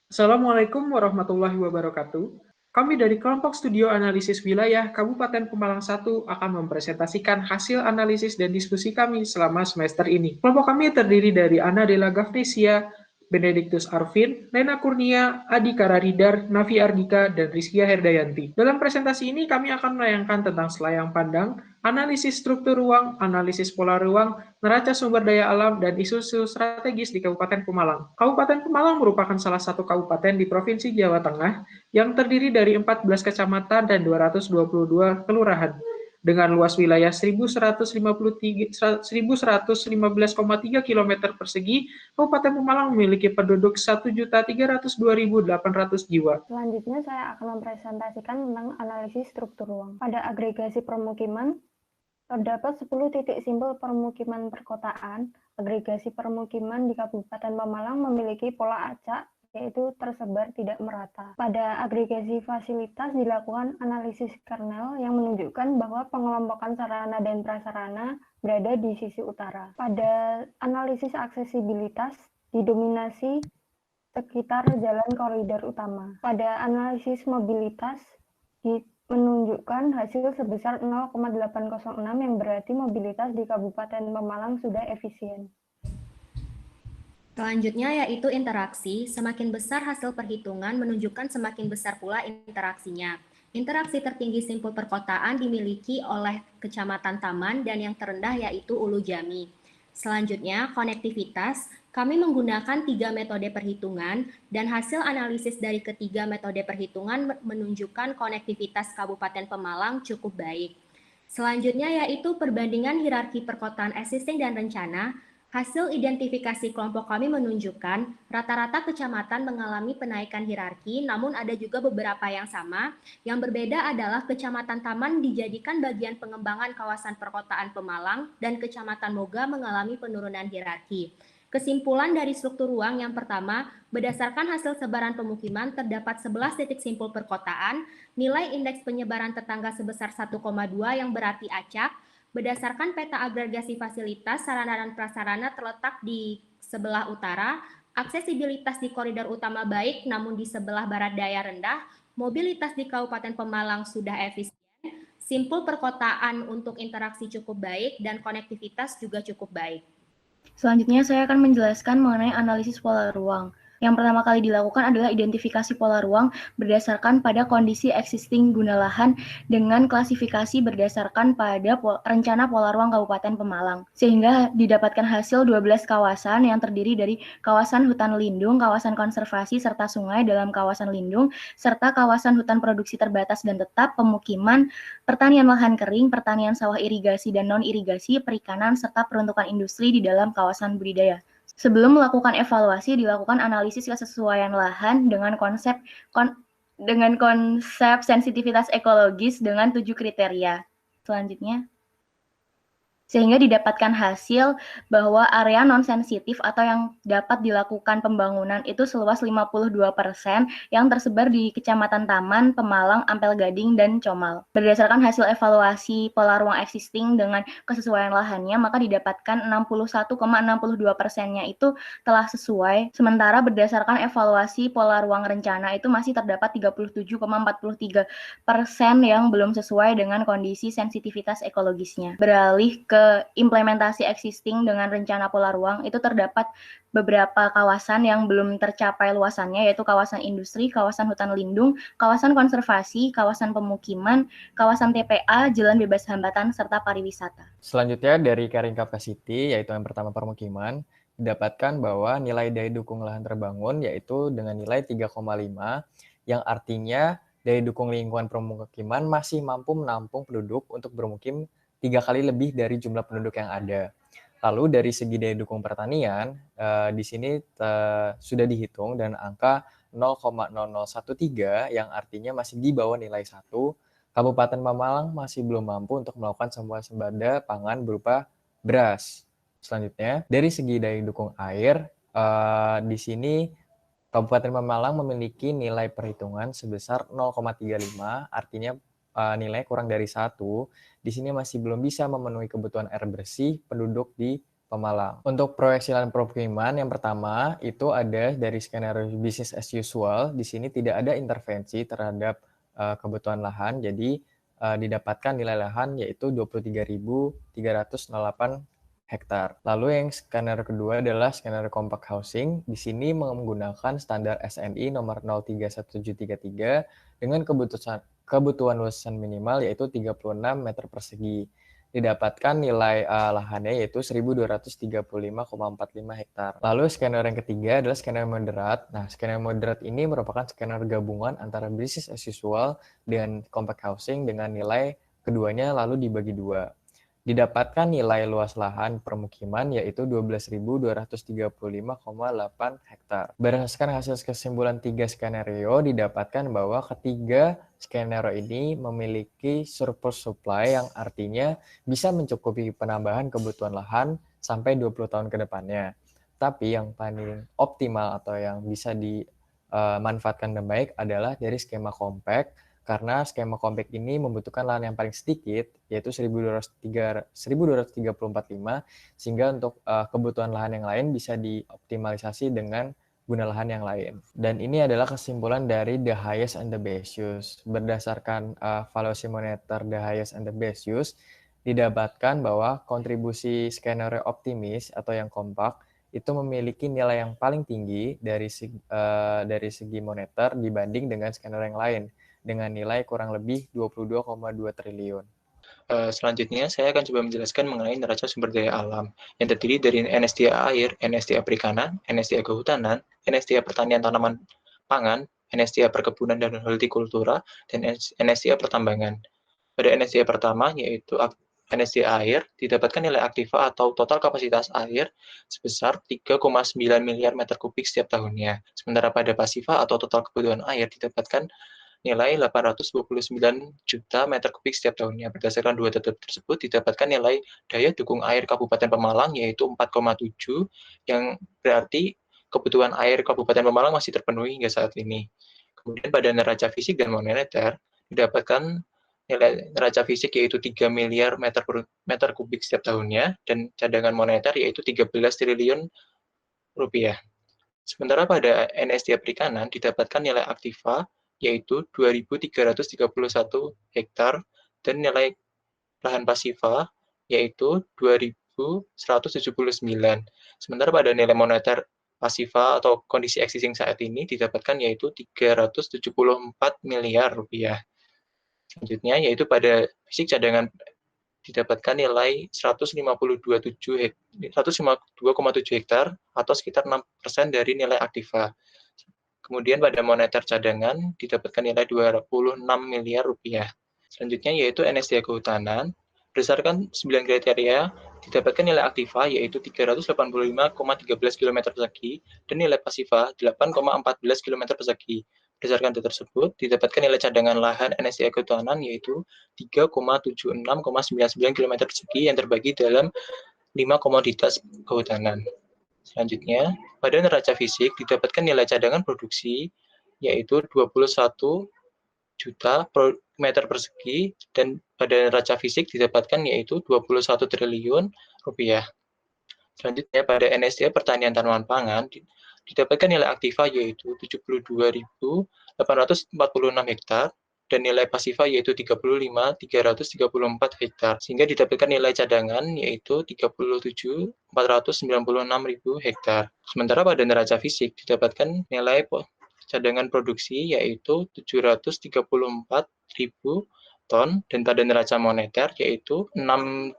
Assalamualaikum warahmatullahi wabarakatuh. Kami dari kelompok studio analisis wilayah Kabupaten Pemalang 1 akan mempresentasikan hasil analisis dan diskusi kami selama semester ini. Kelompok kami terdiri dari Ana Della Gafrisia, Benediktus Arvin, Lena Kurnia, Adi Kararidar, Navi Ardika, dan Rizkia Herdayanti. Dalam presentasi ini kami akan menayangkan tentang selayang pandang, analisis struktur ruang, analisis pola ruang, neraca sumber daya alam, dan isu-isu strategis di Kabupaten Pemalang. Kabupaten Pemalang merupakan salah satu kabupaten di Provinsi Jawa Tengah yang terdiri dari 14 kecamatan dan 222 kelurahan dengan luas wilayah 1.115,3 km persegi. Kabupaten Pemalang memiliki penduduk 1.302.800 jiwa. Selanjutnya saya akan mempresentasikan tentang analisis struktur ruang. Pada agregasi permukiman, terdapat 10 titik simpul permukiman perkotaan. Agregasi permukiman di Kabupaten Pemalang memiliki pola acak, yaitu tersebar tidak merata. Pada agregasi fasilitas dilakukan analisis kernel yang menunjukkan bahwa pengelompokan sarana dan prasarana berada di sisi utara. Pada analisis aksesibilitas didominasi sekitar jalan koridor utama. Pada analisis mobilitas menunjukkan hasil sebesar 0,806 yang berarti mobilitas di Kabupaten Pemalang sudah efisien. Selanjutnya yaitu interaksi. Semakin besar hasil perhitungan menunjukkan semakin besar pula interaksinya. Interaksi tertinggi simpul perkotaan dimiliki oleh Kecamatan Taman dan yang terendah yaitu Ulu Jami. Selanjutnya, konektivitas. Kami menggunakan 3 metode perhitungan dan hasil analisis dari ketiga metode perhitungan menunjukkan konektivitas Kabupaten Pemalang cukup baik. Selanjutnya yaitu perbandingan hierarki perkotaan existing dan rencana. Hasil identifikasi kelompok kami menunjukkan rata-rata kecamatan mengalami penaikan hierarki, namun ada juga beberapa yang sama. Yang berbeda adalah Kecamatan Taman dijadikan bagian pengembangan kawasan perkotaan Pemalang dan Kecamatan Moga mengalami penurunan hierarki. Kesimpulan dari struktur ruang yang pertama, berdasarkan hasil sebaran pemukiman terdapat 11 titik simpul perkotaan, nilai indeks penyebaran tetangga sebesar 1,2 yang berarti acak. Berdasarkan peta agregasi fasilitas, sarana dan prasarana terletak di sebelah utara, aksesibilitas di koridor utama baik namun di sebelah barat daya rendah, mobilitas di Kabupaten Pemalang sudah efisien, simpul perkotaan untuk interaksi cukup baik, dan konektivitas juga cukup baik. Selanjutnya saya akan menjelaskan mengenai analisis pola ruang. Yang pertama kali dilakukan adalah identifikasi pola ruang berdasarkan pada kondisi existing guna lahan dengan klasifikasi berdasarkan pada rencana pola ruang Kabupaten Pemalang. Sehingga didapatkan hasil 12 kawasan yang terdiri dari kawasan hutan lindung, kawasan konservasi, serta sungai dalam kawasan lindung, serta kawasan hutan produksi terbatas dan tetap, pemukiman, pertanian lahan kering, pertanian sawah irigasi dan non-irigasi, perikanan, serta peruntukan industri di dalam kawasan budidaya. Sebelum melakukan evaluasi, dilakukan analisis kesesuaian lahan dengan konsep sensitivitas ekologis dengan 7 kriteria. Selanjutnya, sehingga didapatkan hasil bahwa area non-sensitif atau yang dapat dilakukan pembangunan itu seluas 52% yang tersebar di Kecamatan Taman, Pemalang, Ampel Gading, dan Comal. Berdasarkan hasil evaluasi pola ruang existing dengan kesesuaian lahannya, maka didapatkan 61,62%-nya itu telah sesuai, sementara berdasarkan evaluasi pola ruang rencana itu masih terdapat 37,43% yang belum sesuai dengan kondisi sensitivitas ekologisnya. Beralih ke implementasi existing dengan rencana pola ruang, itu terdapat beberapa kawasan yang belum tercapai luasannya, yaitu kawasan industri, kawasan hutan lindung, kawasan konservasi, kawasan pemukiman, kawasan TPA, jalan bebas hambatan, serta pariwisata. Selanjutnya dari carrying capacity, yaitu yang pertama permukiman, didapatkan bahwa nilai daya dukung lahan terbangun yaitu dengan nilai 3,5, yang artinya daya dukung lingkungan permukiman masih mampu menampung penduduk untuk bermukim 3 kali lebih dari jumlah penduduk yang ada. Lalu dari segi daya dukung pertanian, di sini sudah dihitung dan angka 0,0013 yang artinya masih di bawah nilai 1. Kabupaten Pemalang masih belum mampu untuk melakukan swasembada pangan berupa beras. Selanjutnya, dari segi daya dukung air, di sini Kabupaten Pemalang memiliki nilai perhitungan sebesar 0,35, artinya nilai kurang dari 1. Di sini masih belum bisa memenuhi kebutuhan air bersih penduduk di Pemalang. Untuk proyeksi lahan permukiman yang pertama itu ada dari skenario business as usual. Di sini tidak ada intervensi terhadap kebutuhan lahan, jadi didapatkan nilai lahan yaitu 23.308 hektar. Lalu yang skenario kedua adalah skenario compact housing. Di sini menggunakan standar SNI nomor 03133 dengan kebutuhan luasan minimal yaitu 36 meter persegi. Didapatkan nilai lahannya yaitu 1.235,45 hektar. Lalu skenario yang ketiga adalah skenario moderat. Nah, skenario moderat ini merupakan skenario gabungan antara business as usual dan compact housing dengan nilai keduanya lalu dibagi dua. Didapatkan nilai luas lahan permukiman yaitu 12.235,8 hektar. Berdasarkan hasil kesimpulan 3 skenario, didapatkan bahwa ketiga skenario ini memiliki surplus supply yang artinya bisa mencukupi penambahan kebutuhan lahan sampai 20 tahun ke depannya. Tapi yang paling optimal atau yang bisa dimanfaatkan dengan baik adalah dari skema compact, karena skema compact ini membutuhkan lahan yang paling sedikit, yaitu 1.234,5, sehingga untuk kebutuhan lahan yang lain bisa dioptimalisasi dengan guna lahan yang lain. Dan ini adalah kesimpulan dari the highest and the best use. Berdasarkan valuasi moneter the highest and the best use, didapatkan bahwa kontribusi skenario optimis atau yang kompak itu memiliki nilai yang paling tinggi dari segi moneter dibanding dengan skenario yang lain, dengan nilai kurang lebih 22,2 triliun. Selanjutnya, saya akan coba menjelaskan mengenai neraca sumber daya alam yang terdiri dari NSDA air, NSDA perikanan, NSDA kehutanan, NSDA pertanian tanaman pangan, NSDA perkebunan dan hortikultura, dan NSDA pertambangan. Pada NSDA pertama, yaitu NSDA air, didapatkan nilai aktiva atau total kapasitas air sebesar 3,9 miliar meter kubik setiap tahunnya. Sementara pada pasiva atau total kebutuhan air didapatkan nilai 829 juta meter kubik setiap tahunnya. Berdasarkan dua data tersebut, didapatkan nilai daya dukung air Kabupaten Pemalang yaitu 4,7, yang berarti kebutuhan air Kabupaten Pemalang masih terpenuhi hingga saat ini. Kemudian pada neraca fisik dan moneter, didapatkan nilai neraca fisik yaitu 3 miliar meter kubik setiap tahunnya, dan cadangan moneter yaitu 13 triliun rupiah. Sementara pada NSDA perikanan didapatkan nilai aktiva yaitu 2.331 hektar dan nilai lahan pasiva yaitu 2.179. Sementara pada nilai moneter pasiva atau kondisi existing saat ini didapatkan yaitu 374 miliar rupiah. Selanjutnya yaitu pada fisik cadangan didapatkan nilai 152,7 hektar atau sekitar 6% dari nilai aktiva. Kemudian pada moneter cadangan didapatkan nilai 26 miliar rupiah. Selanjutnya yaitu NSDA kehutanan. Berdasarkan 9 kriteria, didapatkan nilai aktiva yaitu 385,13 km persegi dan nilai pasiva 8,14 km persegi. Berdasarkan data tersebut, didapatkan nilai cadangan lahan NSDA kehutanan yaitu 3,76,99 km persegi yang terbagi dalam 5 komoditas kehutanan. Selanjutnya, pada neraca fisik didapatkan nilai cadangan produksi yaitu 21 juta meter persegi dan pada neraca fisik didapatkan yaitu 21 triliun rupiah. Selanjutnya, pada NSDA pertanian tanaman pangan didapatkan nilai aktiva yaitu 72.846 hektar dan nilai pasiva yaitu 35.334 hektar, sehingga didapatkan nilai cadangan yaitu 37.496.000 hektar. Sementara pada neraca fisik didapatkan nilai cadangan produksi yaitu 734.000 ton dan pada neraca moneter yaitu 6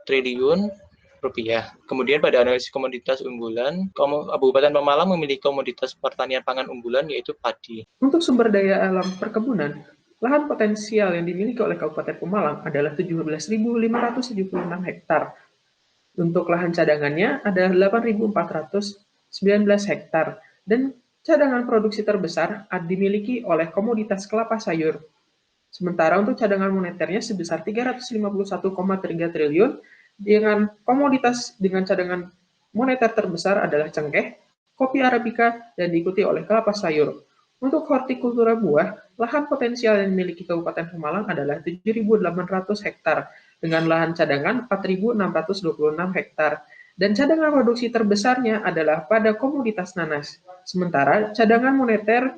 triliun rupiah. Kemudian pada analisis komoditas unggulan, Kabupaten Pemalang memiliki komoditas pertanian pangan unggulan yaitu padi. Untuk sumber daya alam perkebunan, lahan potensial yang dimiliki oleh Kabupaten Pemalang adalah 17.576 hektar. Untuk lahan cadangannya ada 8.419 hektar dan cadangan produksi terbesar dimiliki oleh komoditas kelapa sayur. Sementara untuk cadangan moneternya sebesar 351,3 triliun dengan komoditas dengan cadangan moneter terbesar adalah cengkeh, kopi arabica, dan diikuti oleh kelapa sayur. Untuk hortikultura buah, lahan potensial yang dimiliki Kabupaten Pemalang adalah 7.800 hektar dengan lahan cadangan 4.626 hektar Dan cadangan produksi terbesarnya adalah pada komoditas nanas. Sementara cadangan moneter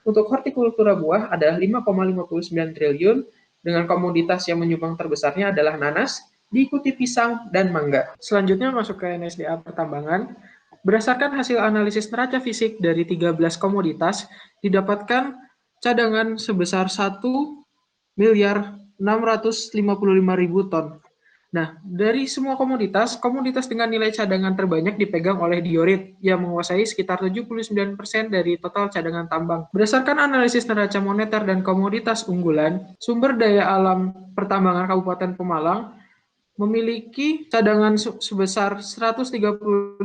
untuk hortikultura buah adalah 5,59 triliun, dengan komoditas yang menyumbang terbesarnya adalah nanas, diikuti pisang dan mangga. Selanjutnya masuk ke NSDA pertambangan. Berdasarkan hasil analisis neraca fisik dari 13 komoditas, didapatkan cadangan sebesar 1.655.000 ton. Nah, dari semua komoditas dengan nilai cadangan terbanyak dipegang oleh diorit yang menguasai sekitar 79% dari total cadangan tambang. Berdasarkan analisis neraca moneter dan komoditas unggulan, sumber daya alam pertambangan Kabupaten Pemalang memiliki cadangan sebesar 135,33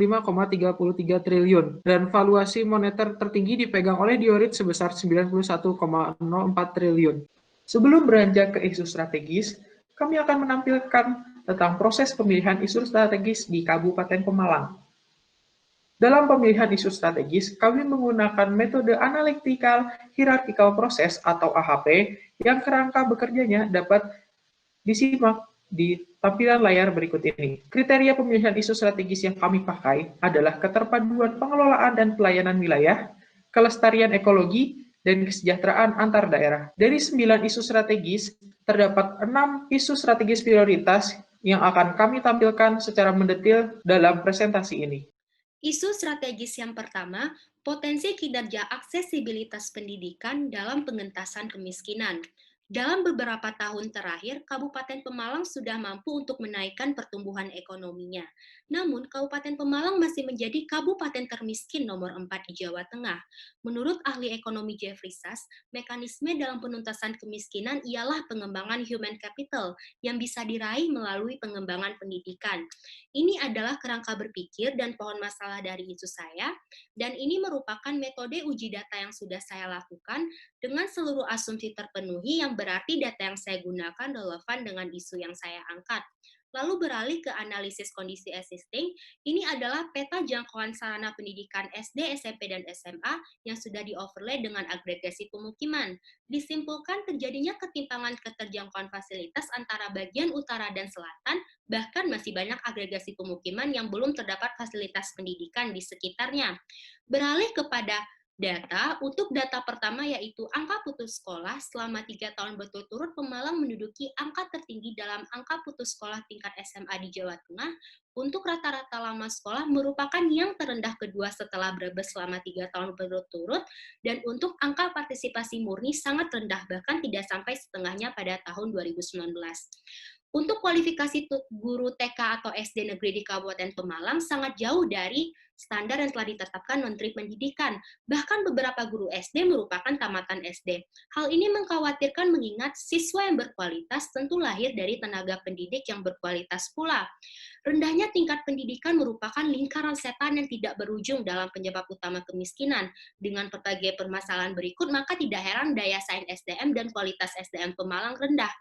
triliun dan valuasi moneter tertinggi dipegang oleh diorit sebesar 91,04 triliun. Sebelum beranjak ke isu strategis, kami akan menampilkan tentang proses pemilihan isu strategis di Kabupaten Pemalang. Dalam pemilihan isu strategis, kami menggunakan metode analytical hierarchical process atau AHP yang kerangka bekerjanya dapat disimak di tampilan layar berikut ini. Kriteria pemilihan isu strategis yang kami pakai adalah keterpaduan pengelolaan dan pelayanan wilayah, kelestarian ekologi, dan kesejahteraan antar daerah. Dari 9 isu strategis, terdapat 6 isu strategis prioritas yang akan kami tampilkan secara mendetil dalam presentasi ini. Isu strategis yang pertama, potensi kinerja aksesibilitas pendidikan dalam pengentasan kemiskinan. Dalam beberapa tahun terakhir, Kabupaten Pemalang sudah mampu untuk menaikkan pertumbuhan ekonominya. Namun, Kabupaten Pemalang masih menjadi kabupaten termiskin nomor 4 di Jawa Tengah. Menurut ahli ekonomi Jeffrey Sachs, mekanisme dalam penuntasan kemiskinan ialah pengembangan human capital yang bisa diraih melalui pengembangan pendidikan. Ini adalah kerangka berpikir dan pohon masalah dari isu saya, dan ini merupakan metode uji data yang sudah saya lakukan dengan seluruh asumsi terpenuhi, yang berarti data yang saya gunakan relevan dengan isu yang saya angkat. Lalu beralih ke analisis kondisi existing, ini adalah peta jangkauan sarana pendidikan SD, SMP, dan SMA yang sudah di-overlay dengan agregasi pemukiman. Disimpulkan terjadinya ketimpangan keterjangkauan fasilitas antara bagian utara dan selatan, bahkan masih banyak agregasi pemukiman yang belum terdapat fasilitas pendidikan di sekitarnya. Beralih kepada data, untuk data pertama yaitu angka putus sekolah, selama 3 tahun berturut-turut Pemalang menduduki angka tertinggi dalam angka putus sekolah tingkat SMA di Jawa Tengah. Untuk rata-rata lama sekolah merupakan yang terendah kedua setelah Brebes selama 3 tahun berturut-turut, dan untuk angka partisipasi murni sangat rendah, bahkan tidak sampai setengahnya pada tahun 2019. Untuk kualifikasi guru TK atau SD negeri di Kabupaten Pemalang sangat jauh dari standar yang telah ditetapkan Menteri Pendidikan. Bahkan beberapa guru SD merupakan tamatan SD. Hal ini mengkhawatirkan mengingat siswa yang berkualitas tentu lahir dari tenaga pendidik yang berkualitas pula. Rendahnya tingkat pendidikan merupakan lingkaran setan yang tidak berujung dalam penyebab utama kemiskinan. Dengan berbagai permasalahan berikut, maka tidak heran daya saing SDM dan kualitas SDM Pemalang rendah,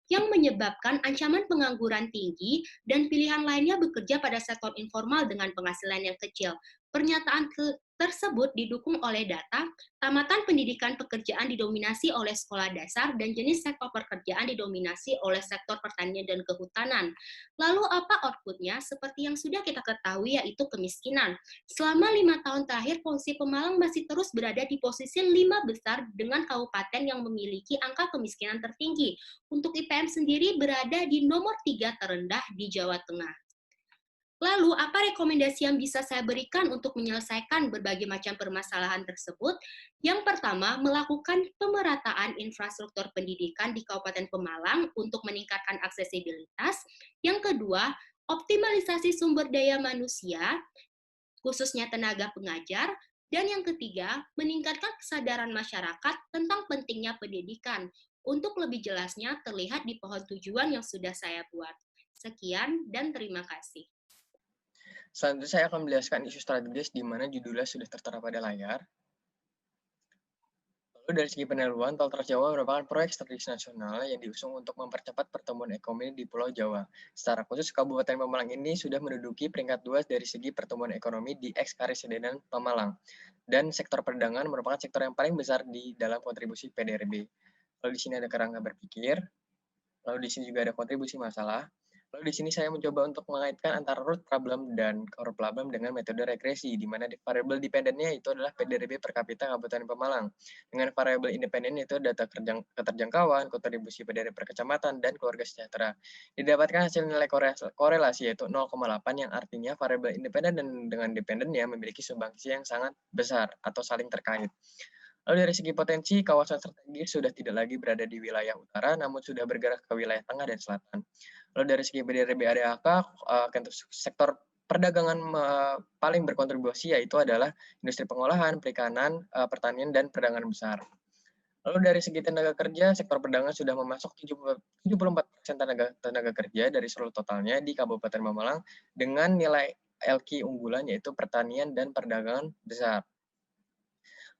yang menyebabkan ancaman pengangguran tinggi dan pilihan lainnya bekerja pada sektor informal dengan penghasilan yang kecil. Pernyataan tersebut didukung oleh data, tamatan pendidikan pekerjaan didominasi oleh sekolah dasar dan jenis sektor pekerjaan didominasi oleh sektor pertanian dan kehutanan. Lalu apa outputnya? Seperti yang sudah kita ketahui, yaitu kemiskinan. Selama 5 tahun terakhir, posisi Pemalang masih terus berada di posisi 5 besar dengan kabupaten yang memiliki angka kemiskinan tertinggi. Untuk IPM sendiri berada di nomor 3 terendah di Jawa Tengah. Lalu, apa rekomendasi yang bisa saya berikan untuk menyelesaikan berbagai macam permasalahan tersebut? Yang pertama, melakukan pemerataan infrastruktur pendidikan di Kabupaten Pemalang untuk meningkatkan aksesibilitas. Yang kedua, optimalisasi sumber daya manusia, khususnya tenaga pengajar. Dan yang ketiga, meningkatkan kesadaran masyarakat tentang pentingnya pendidikan. Untuk lebih jelasnya, terlihat di pohon tujuan yang sudah saya buat. Sekian dan terima kasih. Selanjutnya saya akan menjelaskan isu strategis di mana judulnya sudah tertera pada layar. Lalu dari segi pendahuluan, Tol Trans Jawa merupakan proyek strategis nasional yang diusung untuk mempercepat pertumbuhan ekonomi di Pulau Jawa. Secara khusus, Kabupaten Pemalang ini sudah menduduki peringkat 2 dari segi pertumbuhan ekonomi di Eks-Karesidenan Pemalang. Dan sektor perdagangan merupakan sektor yang paling besar di dalam kontribusi PDRB. Lalu di sini ada kerangka berpikir, lalu di sini juga ada kontribusi masalah, Lalu di sini saya mencoba untuk mengaitkan antara root problem dan core problem dengan metode regresi, di mana variabel dependennya itu adalah PDRB per kapita Kabupaten Pemalang. Dengan variabel independen itu data keterjangkauan, kontribusi PDRB per kecamatan, dan keluarga sejahtera. Didapatkan hasil nilai korelasi yaitu 0,8 yang artinya variabel independen dengan dependennya memiliki sumbangsi yang sangat besar atau saling terkait. Lalu dari segi potensi, kawasan strategis sudah tidak lagi berada di wilayah utara, namun sudah bergerak ke wilayah tengah dan selatan. Lalu dari segi PDRB ADAK, sektor perdagangan paling berkontribusi yaitu adalah industri pengolahan, perikanan, pertanian, dan perdagangan besar. Lalu dari segi tenaga kerja, sektor perdagangan sudah memasok 74% tenaga kerja dari seluruh totalnya di Kabupaten Pemalang dengan nilai LQ unggulan yaitu pertanian dan perdagangan besar.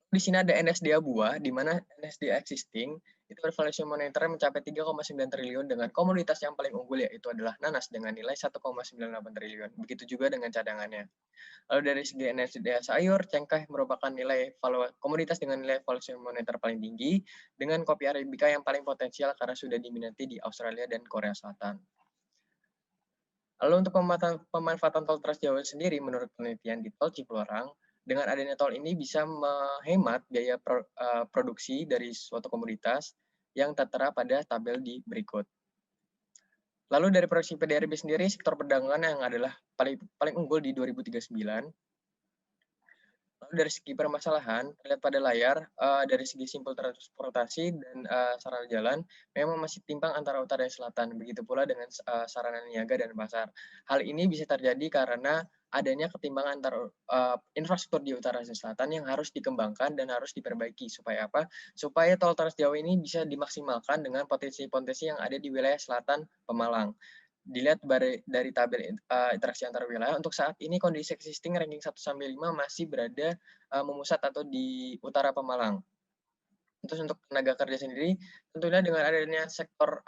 Di sini ada NSDA buah, di mana NSDA existing itu valuation moneternya mencapai 3,9 triliun dengan komoditas yang paling unggul yaitu adalah nanas dengan nilai 1,98 triliun. Begitu juga dengan cadangannya. Lalu dari segi NSDA sayur, cengkeh merupakan komoditas dengan nilai valuation moneter paling tinggi dengan kopi Arabica yang paling potensial karena sudah diminati di Australia dan Korea Selatan. Lalu untuk pemanfaatan tol Trans Jawa sendiri, menurut penelitian di Tol Cipularang, dengan adanya tol ini bisa menghemat biaya produksi dari suatu komoditas yang tertera pada tabel di berikut. Lalu dari proyeksi PDRB sendiri, sektor perdagangan yang adalah paling unggul di 2039. Lalu dari segi permasalahan, terlihat pada layar, dari segi simpul transportasi dan sarana jalan, memang masih timpang antara utara dan selatan. Begitu pula dengan sarana niaga dan pasar. Hal ini bisa terjadi karena adanya ketimbangan antara infrastruktur di utara dan selatan yang harus dikembangkan dan harus diperbaiki. Supaya apa? Supaya tol Trans Jawa ini bisa dimaksimalkan dengan potensi-potensi yang ada di wilayah selatan Pemalang. Dilihat dari tabel interaksi antar wilayah, untuk saat ini kondisi existing ranking 1-5 masih berada memusat atau di utara Pemalang. Terus untuk tenaga kerja sendiri, tentunya dengan adanya sektor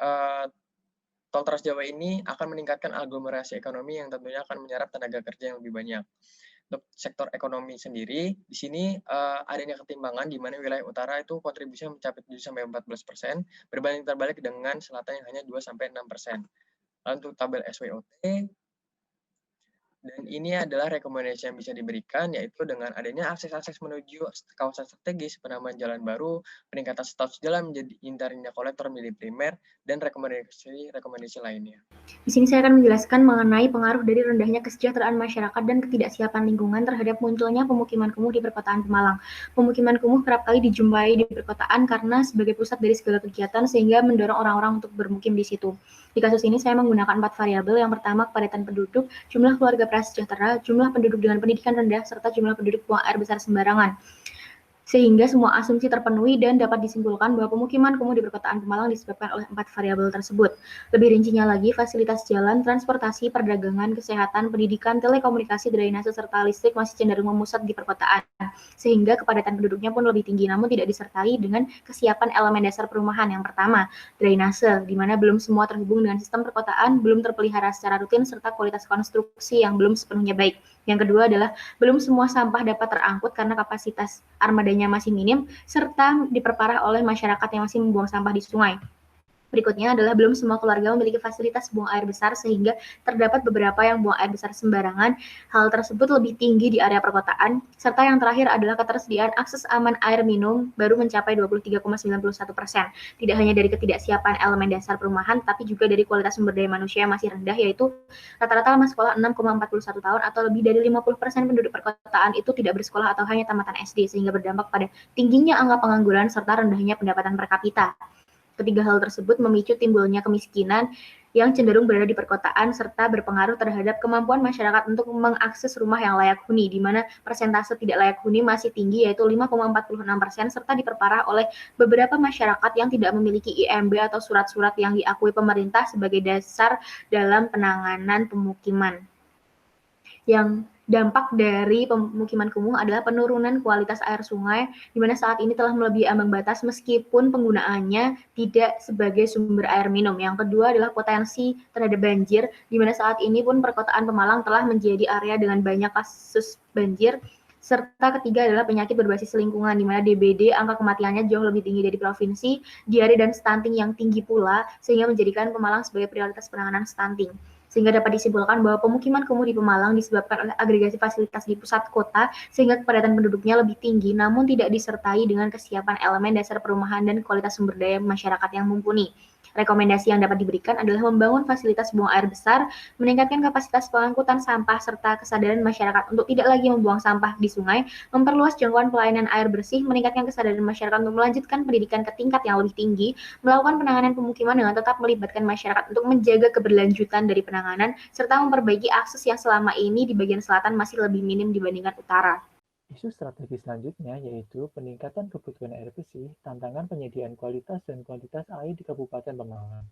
tol Trans Jawa ini akan meningkatkan aglomerasi ekonomi yang tentunya akan menyerap tenaga kerja yang lebih banyak. Untuk sektor ekonomi sendiri, di sini adanya ketimbangan di mana wilayah utara itu kontribusinya mencapai 7-14%, berbanding terbalik dengan selatan yang hanya 2-6%. Untuk tabel SWOT, dan ini adalah rekomendasi yang bisa diberikan, yaitu dengan adanya akses-akses menuju kawasan strategis, penambahan jalan baru, peningkatan status jalan menjadi interlinear kolektor menjadi primer, dan rekomendasi lainnya. Di sini saya akan menjelaskan mengenai pengaruh dari rendahnya kesejahteraan masyarakat dan ketidaksiapan lingkungan terhadap munculnya pemukiman kumuh di perkotaan Pemalang. Pemukiman kumuh kerap kali dijumpai di perkotaan karena sebagai pusat dari segala kegiatan sehingga mendorong orang-orang untuk bermukim di situ. Di kasus ini saya menggunakan 4 variabel. Yang pertama, kepadatan penduduk, jumlah keluarga prasejahtera, jumlah penduduk dengan pendidikan rendah, serta jumlah penduduk buang air besar sembarangan. Sehingga semua asumsi terpenuhi dan dapat disimpulkan bahwa pemukiman kumuh di perkotaan Pemalang disebabkan oleh 4 variabel tersebut. Lebih rincinya lagi, fasilitas jalan, transportasi, perdagangan, kesehatan, pendidikan, telekomunikasi, drainase, serta listrik masih cenderung memusat di perkotaan, sehingga kepadatan penduduknya pun lebih tinggi, namun tidak disertai dengan kesiapan elemen dasar perumahan. Yang pertama, drainase, di mana belum semua terhubung dengan sistem perkotaan, belum terpelihara secara rutin, serta kualitas konstruksi yang belum sepenuhnya baik. Yang kedua adalah belum semua sampah dapat terangkut karena kapasitas armadanya masih minim, serta diperparah oleh masyarakat yang masih membuang sampah di sungai. Berikutnya adalah belum semua keluarga memiliki fasilitas buang air besar sehingga terdapat beberapa yang buang air besar sembarangan. Hal tersebut lebih tinggi di area perkotaan. Serta yang terakhir adalah ketersediaan akses aman air minum baru mencapai 23,91%. Tidak hanya dari ketidaksiapan elemen dasar perumahan, tapi juga dari kualitas sumber daya manusia yang masih rendah, yaitu rata-rata lama sekolah 6,41 tahun atau lebih dari 50% penduduk perkotaan itu tidak bersekolah atau hanya tamatan SD, sehingga berdampak pada tingginya angka pengangguran serta rendahnya pendapatan per kapita. Ketiga hal tersebut memicu timbulnya kemiskinan yang cenderung berada di perkotaan serta berpengaruh terhadap kemampuan masyarakat untuk mengakses rumah yang layak huni, di mana persentase tidak layak huni masih tinggi yaitu 5,46% serta diperparah oleh beberapa masyarakat yang tidak memiliki IMB atau surat-surat yang diakui pemerintah sebagai dasar dalam penanganan pemukiman. Yang dampak dari pemukiman kumuh adalah penurunan kualitas air sungai, di mana saat ini telah melebihi ambang batas meskipun penggunaannya tidak sebagai sumber air minum. Yang kedua adalah potensi terhadap banjir, di mana saat ini pun perkotaan Pemalang telah menjadi area dengan banyak kasus banjir. Serta ketiga adalah penyakit berbasis lingkungan, di mana DBD angka kematiannya jauh lebih tinggi dari provinsi, diare dan stunting yang tinggi pula, sehingga menjadikan Pemalang sebagai prioritas penanganan stunting. sehingga dapat disimpulkan bahwa pemukiman kumuh di Pemalang disebabkan oleh agregasi fasilitas di pusat kota sehingga kepadatan penduduknya lebih tinggi, namun tidak disertai dengan kesiapan elemen dasar perumahan dan kualitas sumber daya masyarakat yang mumpuni. Rekomendasi yang dapat diberikan adalah membangun fasilitas buang air besar, meningkatkan kapasitas pengangkutan sampah, serta kesadaran masyarakat untuk tidak lagi membuang sampah di sungai, memperluas jangkauan pelayanan air bersih, meningkatkan kesadaran masyarakat untuk melanjutkan pendidikan ke tingkat yang lebih tinggi, melakukan penanganan pemukiman dengan tetap melibatkan masyarakat untuk menjaga keberlanjutan dari penanganan, serta memperbaiki akses yang selama ini di bagian selatan masih lebih minim dibandingkan utara. Isu strategi selanjutnya yaitu peningkatan kebutuhan air bersih, tantangan penyediaan kualitas dan kuantitas air di Kabupaten Pemalang.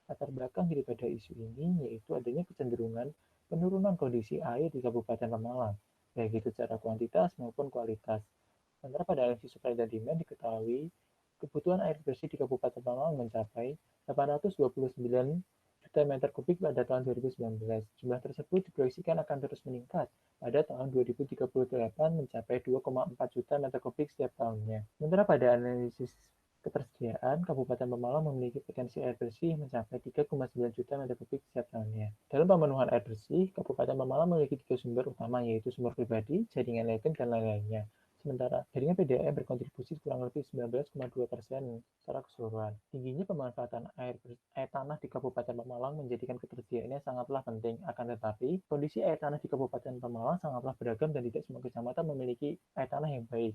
Latar belakang daripada isu ini yaitu adanya kecenderungan penurunan kondisi air di Kabupaten Pemalang, baik itu secara kuantitas maupun kualitas. Sementara pada analisis supply dan demand diketahui kebutuhan air bersih di Kabupaten Pemalang mencapai 829 juta meter kubik pada tahun 2019. Jumlah tersebut diproyeksikan akan terus meningkat pada tahun 2038 mencapai 2,4 juta meter kubik setiap tahunnya. Sementara pada analisis ketersediaan, Kabupaten Pemalang memiliki potensi air bersih mencapai 3,9 juta meter kubik setiap tahunnya. Dalam pemenuhan air bersih, Kabupaten Pemalang memiliki 3 sumber utama, yaitu sumber pribadi, jaringan lain, dan lain-lainnya. Sementara jaringan PDAM berkontribusi kurang lebih 19,2% secara keseluruhan. Tingginya pemanfaatan air tanah di Kabupaten Pemalang menjadikan ketersediaannya sangatlah penting. Akan tetapi, kondisi air tanah di Kabupaten Pemalang sangatlah beragam dan tidak semua kecamatan memiliki air tanah yang baik.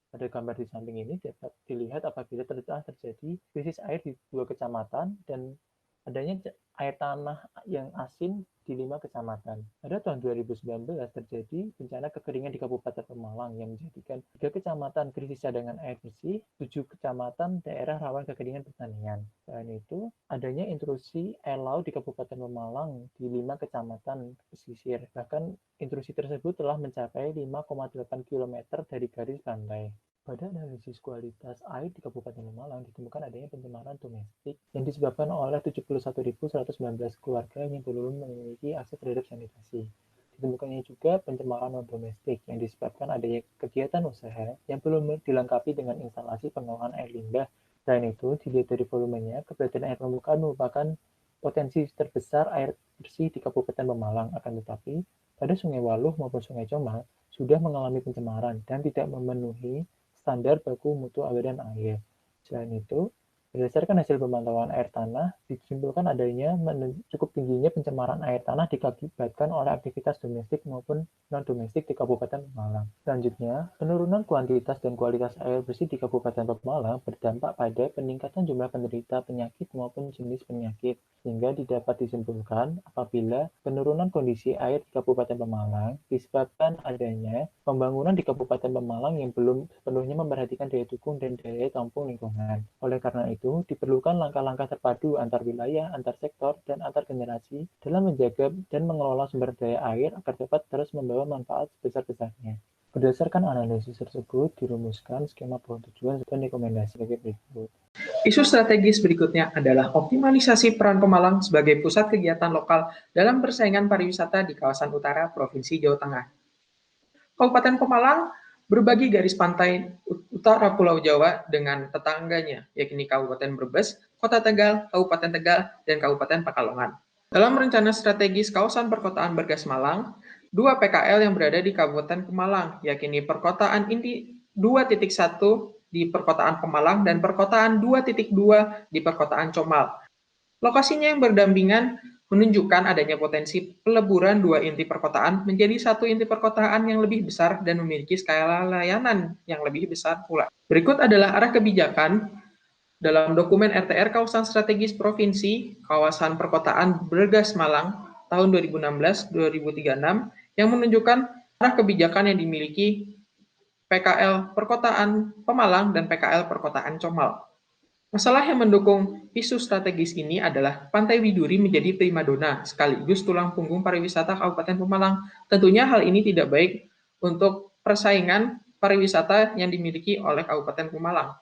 Pada gambar di samping ini dapat dilihat apabila telah terjadi krisis air di 2 kecamatan dan adanya air tanah yang asin di 5 kecamatan. Pada tahun 2019 terjadi bencana kekeringan di Kabupaten Pemalang yang menjadikan 3 kecamatan krisis cadangan air bersih, 7 kecamatan daerah rawan kekeringan pertanian. Selain itu, adanya intrusi air laut di Kabupaten Pemalang di 5 kecamatan pesisir. Bahkan intrusi tersebut telah mencapai 5,8 km dari garis pantai. Pada analisis kualitas air di Kabupaten Pemalang ditemukan adanya pencemaran domestik yang disebabkan oleh 71.119 keluarga yang belum memiliki akses terhadap sanitasi. Ditemukannya juga pencemaran non-domestik yang disebabkan adanya kegiatan usaha yang belum dilengkapi dengan instalasi pengolahan air limbah. Selain itu, dilihat dari volumenya, keberadaan air permukaan merupakan potensi terbesar air bersih di Kabupaten Pemalang. Akan tetapi, pada Sungai Waluh maupun Sungai Comal sudah mengalami pencemaran dan tidak memenuhi standar baku mutu aliran air. Selain itu, berdasarkan hasil pemantauan air tanah, disimpulkan adanya cukup tingginya pencemaran air tanah diakibatkan oleh aktivitas domestik maupun non-domestik di Kabupaten Pemalang. Selanjutnya, penurunan kuantitas dan kualitas air bersih di Kabupaten Pemalang berdampak pada peningkatan jumlah penderita penyakit maupun jenis penyakit, sehingga dapat disimpulkan apabila penurunan kondisi air di Kabupaten Pemalang disebabkan adanya pembangunan di Kabupaten Pemalang yang belum sepenuhnya memperhatikan daya dukung dan daya tampung lingkungan. Oleh karena itu, diperlukan langkah-langkah terpadu antar wilayah, antar sektor, dan antar generasi dalam menjaga dan mengelola sumber daya air agar dapat terus membawa manfaat sebesar-besarnya. Berdasarkan analisis tersebut, dirumuskan skema tujuan dan rekomendasi sebagai berikut. Isu strategis berikutnya adalah optimalisasi peran Pemalang sebagai pusat kegiatan lokal dalam persaingan pariwisata di kawasan utara Provinsi Jawa Tengah. Kabupaten Pemalang berbagi garis pantai utara Pulau Jawa dengan tetangganya, yakni Kabupaten Brebes, Kota Tegal, Kabupaten Tegal, dan Kabupaten Pekalongan. Dalam rencana strategis kawasan perkotaan Bergas Malang, 2 PKL yang berada di Kabupaten Pemalang, yakni Perkotaan Inti 2.1 di Perkotaan Pemalang dan Perkotaan 2.2 di Perkotaan Comal. Lokasinya yang berdampingan menunjukkan adanya potensi peleburan 2 inti perkotaan menjadi 1 inti perkotaan yang lebih besar dan memiliki skala layanan yang lebih besar pula. Berikut adalah arah kebijakan dalam dokumen RTR Kawasan Strategis Provinsi Kawasan Perkotaan Bergas Malang tahun 2016-2036 yang menunjukkan arah kebijakan yang dimiliki PKL Perkotaan Pemalang dan PKL Perkotaan Comal. Masalah yang mendukung isu strategis ini adalah Pantai Widuri menjadi primadona sekaligus tulang punggung pariwisata Kabupaten Pemalang. Tentunya hal ini tidak baik untuk persaingan pariwisata yang dimiliki oleh Kabupaten Pemalang.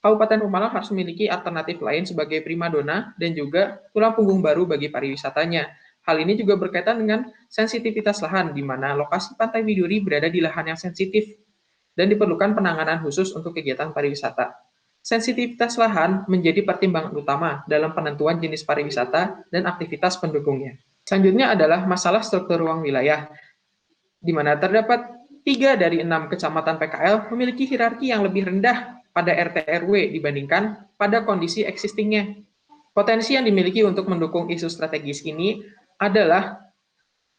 Kabupaten Pemalang harus memiliki alternatif lain sebagai primadona dan juga tulang punggung baru bagi pariwisatanya. Hal ini juga berkaitan dengan sensitivitas lahan, di mana lokasi Pantai Widuri berada di lahan yang sensitif dan diperlukan penanganan khusus untuk kegiatan pariwisata. Sensitivitas lahan menjadi pertimbangan utama dalam penentuan jenis pariwisata dan aktivitas pendukungnya. Selanjutnya adalah masalah struktur ruang wilayah, di mana terdapat 3 dari 6 kecamatan PKL memiliki hierarki yang lebih rendah pada RT/RW dibandingkan pada kondisi existingnya. Potensi yang dimiliki untuk mendukung isu strategis ini adalah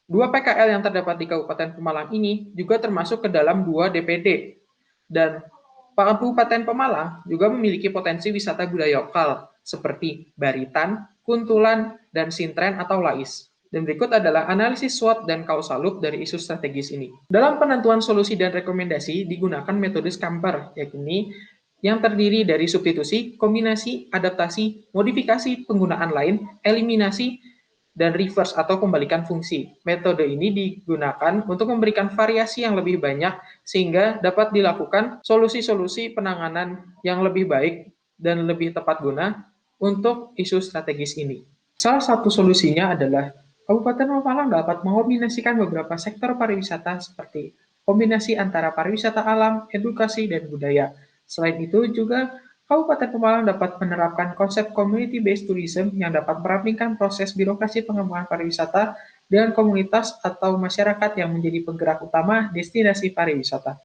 2 PKL yang terdapat di Kabupaten Pemalang ini juga termasuk ke dalam 2 DPD. Dan Kabupaten Pemalang juga memiliki potensi wisata budaya lokal seperti Baritan, Kuntulan, dan Sintren atau Lais. Dan berikut adalah analisis SWOT dan causal loop dari isu strategis ini. Dalam penentuan solusi dan rekomendasi digunakan metode Scamper, yakni yang terdiri dari substitusi, kombinasi, adaptasi, modifikasi, penggunaan lain, eliminasi, dan reverse atau pembalikan fungsi. Metode ini digunakan untuk memberikan variasi yang lebih banyak sehingga dapat dilakukan solusi-solusi penanganan yang lebih baik dan lebih tepat guna untuk isu strategis ini. Salah satu solusinya adalah Kabupaten Pemalang dapat mengombinasikan beberapa sektor pariwisata seperti kombinasi antara pariwisata alam, edukasi, dan budaya. Selain itu juga Kabupaten Pemalang dapat menerapkan konsep community-based tourism yang dapat merampingkan proses birokrasi pengembangan pariwisata dengan komunitas atau masyarakat yang menjadi penggerak utama destinasi pariwisata.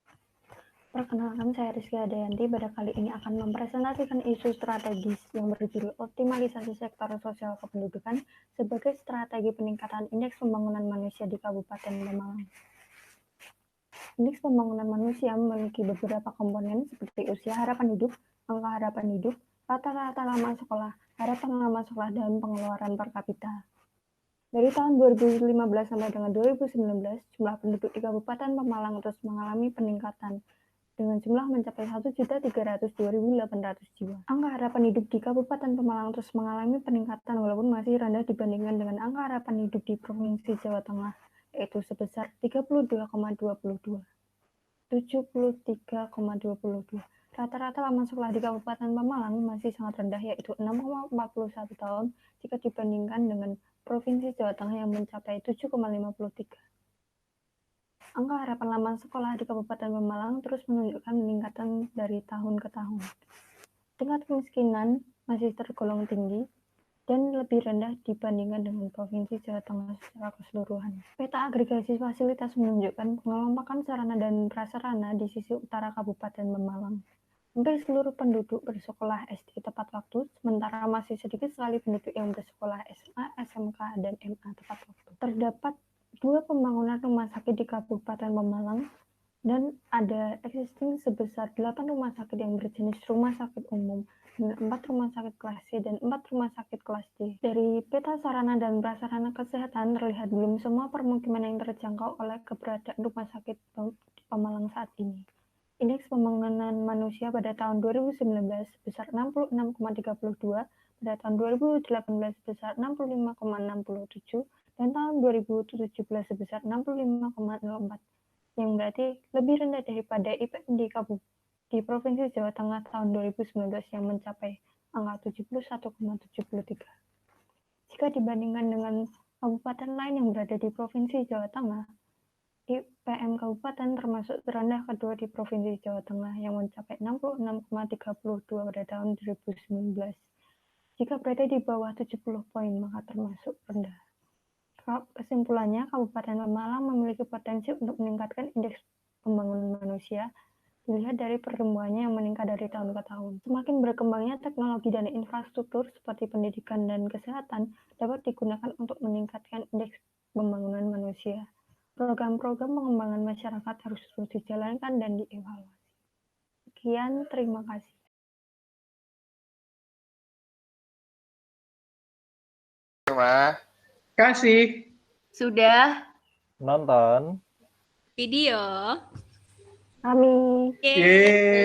Perkenalkan, saya Rizky Adayanti. Pada kali ini akan mempresentasikan isu strategis yang berjudul optimalisasi sektor sosial kependudukan sebagai strategi peningkatan indeks pembangunan manusia di Kabupaten Pemalang. Indeks pembangunan manusia memiliki beberapa komponen seperti usia harapan hidup, angka harapan hidup, rata-rata lama sekolah, harapan lama sekolah, dan pengeluaran per kapita. Dari tahun 2015 sampai dengan 2019, jumlah penduduk di Kabupaten Pemalang terus mengalami peningkatan dengan jumlah mencapai 1.302.800 jiwa. Angka harapan hidup di Kabupaten Pemalang terus mengalami peningkatan walaupun masih rendah dibandingkan dengan angka harapan hidup di Provinsi Jawa Tengah, yaitu sebesar 32,22. Rata-rata lama sekolah di Kabupaten Pemalang masih sangat rendah, yaitu 6,41 tahun jika dibandingkan dengan Provinsi Jawa Tengah yang mencapai 7,53. Angka harapan lama sekolah di Kabupaten Pemalang terus menunjukkan peningkatan dari tahun ke tahun. Tingkat kemiskinan masih tergolong tinggi dan lebih rendah dibandingkan dengan Provinsi Jawa Tengah secara keseluruhan. Peta agregasi fasilitas menunjukkan pengelompokan sarana dan prasarana di sisi utara Kabupaten Pemalang. Hampir seluruh penduduk bersekolah SD tepat waktu, sementara masih sedikit sekali penduduk yang bersekolah SMA, SMK, dan MA tepat waktu. Terdapat 2 pembangunan rumah sakit di Kabupaten Pemalang, dan ada existing sebesar 8 rumah sakit yang berjenis rumah sakit umum, dan 4 rumah sakit kelas C dan 4 rumah sakit kelas D. Dari peta sarana dan prasarana kesehatan terlihat belum semua permukiman yang terjangkau oleh keberadaan rumah sakit di Pemalang saat ini. Indeks pembangunan manusia pada tahun 2019 sebesar 66,32, pada tahun 2018 sebesar 65,67, dan tahun 2017 sebesar 65,04, yang berarti lebih rendah daripada IPM di Provinsi Jawa Tengah tahun 2019 yang mencapai angka 71,73. Jika dibandingkan dengan kabupaten lain yang berada di Provinsi Jawa Tengah, IPM kabupaten termasuk terendah kedua di Provinsi Jawa Tengah yang mencapai 66,32 pada tahun 2019. Jika berada di bawah 70 poin, maka termasuk rendah. Kesimpulannya, Kabupaten Pemalang memiliki potensi untuk meningkatkan indeks pembangunan manusia dilihat dari pertumbuhannya yang meningkat dari tahun ke tahun. Semakin berkembangnya teknologi dan infrastruktur seperti pendidikan dan kesehatan dapat digunakan untuk meningkatkan indeks pembangunan manusia. Program-program pengembangan masyarakat harus terus dijalankan dan dievaluasi. Sekian, terima kasih. Terima kasih. Sudah nonton video kami. Yeay.